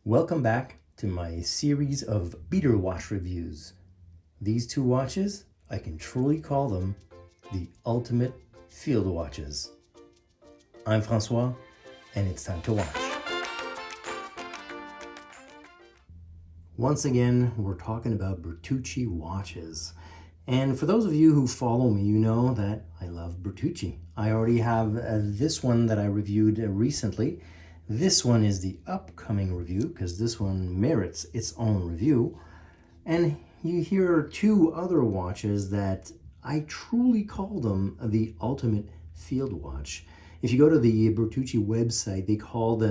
Welcome back to my series of beater watch reviews. These two watches, I can truly call them the ultimate field watches. I'm Francois, and it's time to watch. Once again, we're talking about Bertucci watches. And for those of you who follow me, you know that I love Bertucci. I already have this one that I reviewed recently. This one is the upcoming review because this one merits its own review. And here are two other watches that I truly call them the ultimate field watch. If you go to the Bertucci website, they call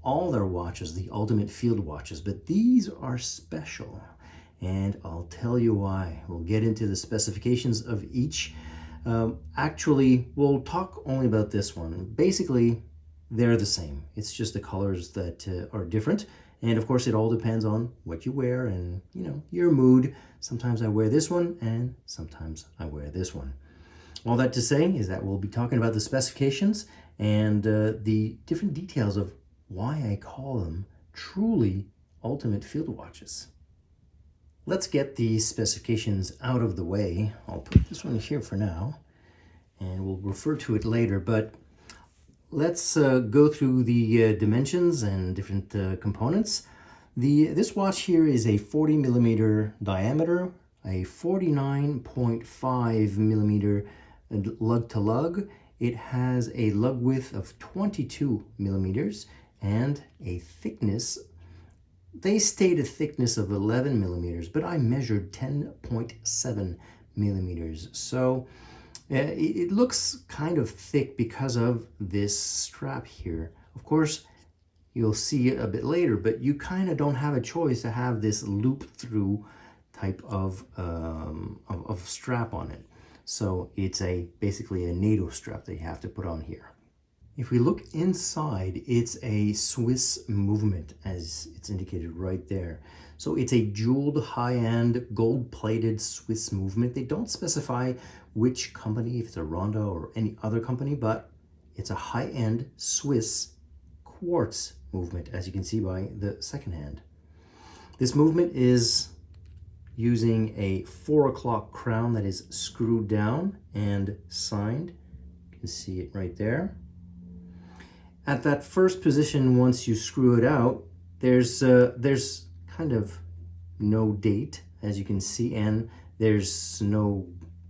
all their watches the ultimate field watches, but these are special. And I'll tell you why. We'll get into the specifications of each. Actually, we'll talk only about this one. Basically, they're the same. It's just the colors that are different. And of course, it all depends on what you wear and, your mood. Sometimes I wear this one and sometimes I wear this one. All that to say is that we'll be talking about the specifications and the different details of why I call them truly ultimate field watches. Let's get the specifications out of the way. I'll put this one here for now and we'll refer to it later, but let's go through the dimensions and different components. This watch here is a 40 millimeter diameter, a 49.5 millimeter lug to lug. It has a lug width of 22 millimeters and a thickness. They state a thickness of 11 millimeters, but I measured 10.7 millimeters. So it looks kind of thick because of this strap here. Of course, you'll see it a bit later, but you kind of don't have a choice to have this loop through type of strap on it. So it's basically a NATO strap that you have to put on here. If we look inside, it's a Swiss movement, as it's indicated right there. So it's a jeweled, high-end, gold-plated Swiss movement. They don't specify which company, if it's a Ronda or any other company, but it's a high-end Swiss quartz movement, as you can see by the second hand. This movement is using a 4 o'clock crown that is screwed down and signed. You can see it right there. At that first position, once you screw it out, there's kind of no date, as you can see, and there's no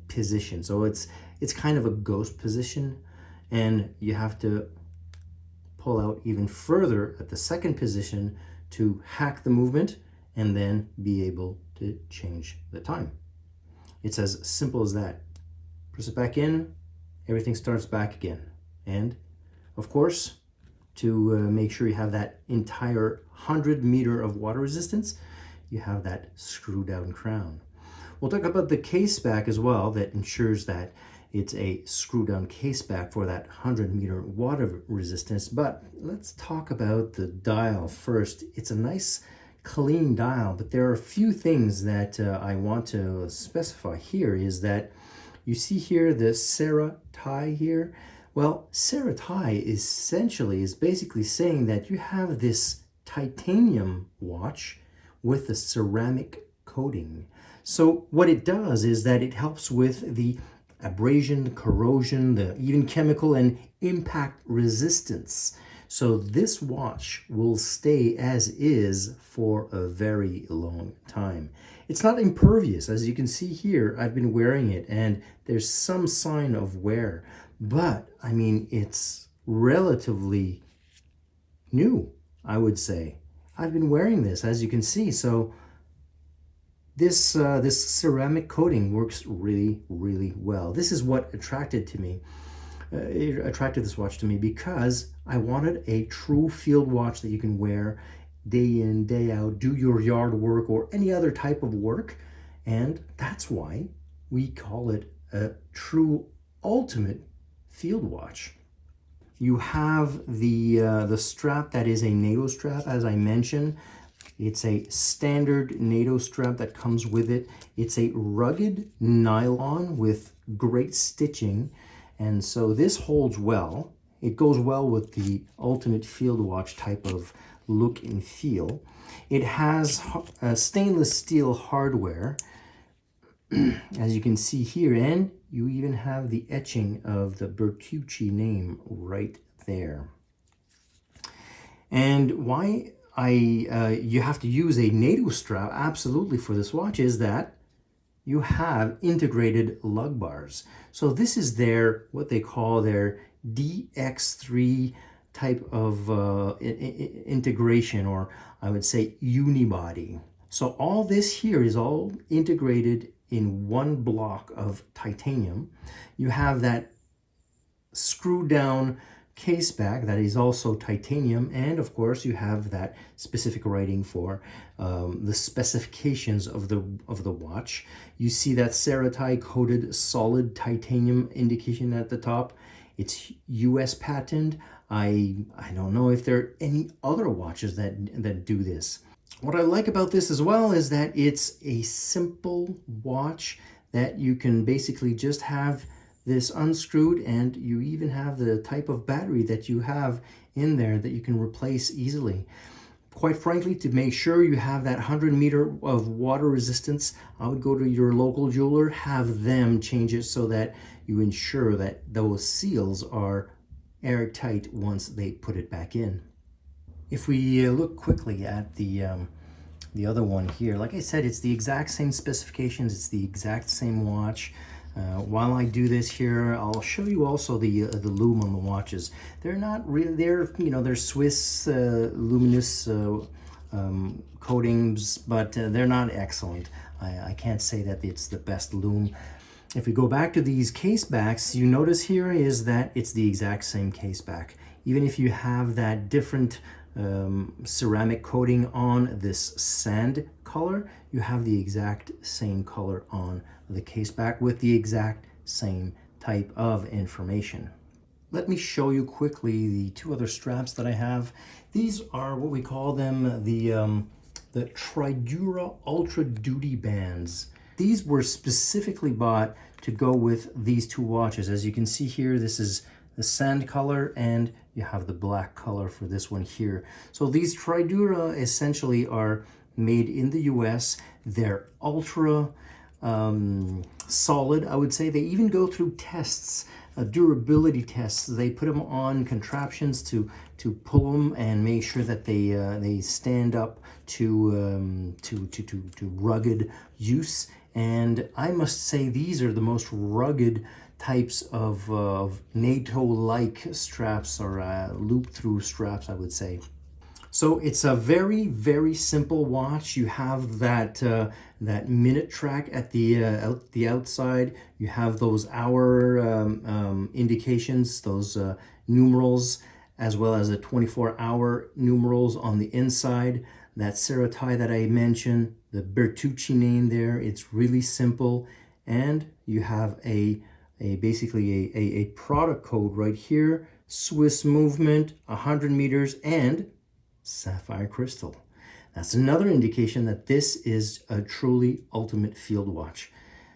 position. So it's kind of a ghost position, and you have to pull out even further at the second position to hack the movement and then be able to change the time. It's as simple as that. Press it back in, everything starts back again. And of course, to make sure you have that entire 100 meter of water resistance, you have that screw down crown. We'll talk about the case back as well that ensures that it's a screw down case back for that 100 meter water resistance. But let's talk about the dial first. It's a nice clean dial, but there are a few things that I want to specify here is that you see here the CERA-Ti here. Well, CERA-Ti essentially is basically saying that you have this titanium watch with a ceramic coating. So what it does is that it helps with the abrasion, corrosion, the even chemical and impact resistance. So this watch will stay as is for a very long time. It's not impervious. As you can see here, I've been wearing it and there's some sign of wear. But, I mean, it's relatively new, I would say. I've been wearing this, as you can see. So this ceramic coating works really, really well. This is what attracted this watch to me because I wanted a true field watch that you can wear day in, day out, do your yard work or any other type of work. And that's why we call it a true ultimate field watch. You have the strap that is a NATO strap, as I mentioned. It's a standard NATO strap that comes with it. It's a rugged nylon with great stitching, and so this holds well. It goes well with the ultimate field watch type of look and feel. It has stainless steel hardware, as you can see here, and you even have the etching of the Bertucci name right there. And why you have to use a NATO strap absolutely for this watch is that you have integrated lug bars. So this is their, what they call their DX3 type of integration, or I would say unibody. So all this here is all integrated in one block of titanium. You have that screw down case back that is also titanium, and of course you have that specific writing for the specifications of the watch. You see that CERA-Ti coated solid titanium indication at the top. It's US patent. I don't know if there are any other watches that do this. What I like about this as well is that it's a simple watch that you can basically just have this unscrewed, and you even have the type of battery that you have in there that you can replace easily. Quite frankly, to make sure you have that 100 meter of water resistance, I would go to your local jeweler, have them change it so that you ensure that those seals are airtight once they put it back in. If we look quickly at the other one here, like I said, it's the exact same specifications, it's the exact same watch. While I do this here, I'll show you also the lume on the watches. They're not really, they're Swiss luminous coatings, but they're not excellent. I can't say that it's the best lume. If we go back to these case backs, you notice here is that it's the exact same case back. Even if you have that different ceramic coating on this sand color, you have the exact same color on the case back with the exact same type of information. Let me show you quickly the two other straps that I have. These are what we call them the Tridura Ultra Duty Bands. These were specifically bought to go with these two watches. As you can see here, this is the sand color, and you have the black color for this one here. So these Tridura essentially are made in the US. They're ultra solid, I would say. They even go through tests, durability tests. They put them on contraptions to pull them and make sure that they stand up to rugged use. And I must say these are the most rugged types of NATO-like straps, or loop-through straps, I would say. So it's a very, very simple watch. You have that that minute track at the outside. You have those hour indications, those numerals, as well as a 24-hour numerals on the inside. That CERA-Ti that I mentioned, the Bertucci name there. It's really simple, and you have basically a product code right here. Swiss movement, 100 meters, and sapphire crystal. That's another indication that this is a truly ultimate field watch.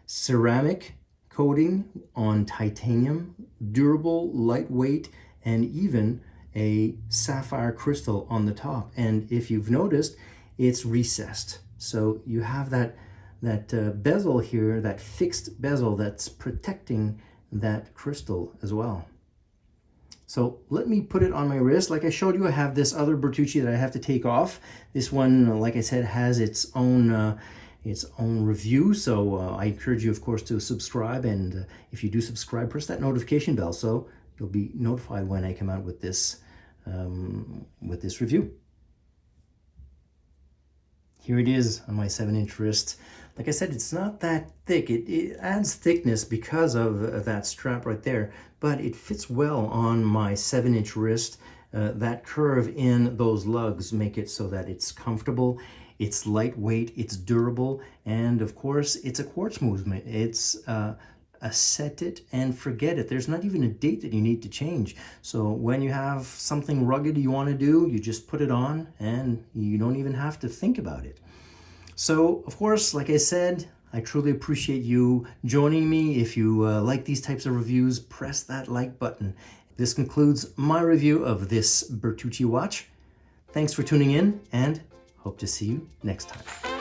Ceramic coating on titanium, durable, lightweight, and even a sapphire crystal on the top. And if you've noticed, it's recessed. So you have that bezel here, that fixed bezel that's protecting that crystal as well. So let me put it on my wrist. Like I showed you, I have this other Bertucci that I have to take off. This one, like I said, has its own review. So I encourage you, of course, to subscribe. And if you do subscribe, press that notification bell so you'll be notified when I come out with this review. Here it is on my 7-inch wrist. Like I said, it's not that thick. It adds thickness because of that strap right there, but it fits well on my 7-inch wrist. That curve in those lugs make it so that it's comfortable, it's lightweight, it's durable, and of course, it's a quartz movement. It's a set it and forget it. There's not even a date that you need to change. So when you have something rugged you want to do, you just put it on and you don't even have to think about it. So, of course, like I said, I truly appreciate you joining me. If you like these types of reviews, press that like button. This concludes my review of this Bertucci watch. Thanks for tuning in, and hope to see you next time.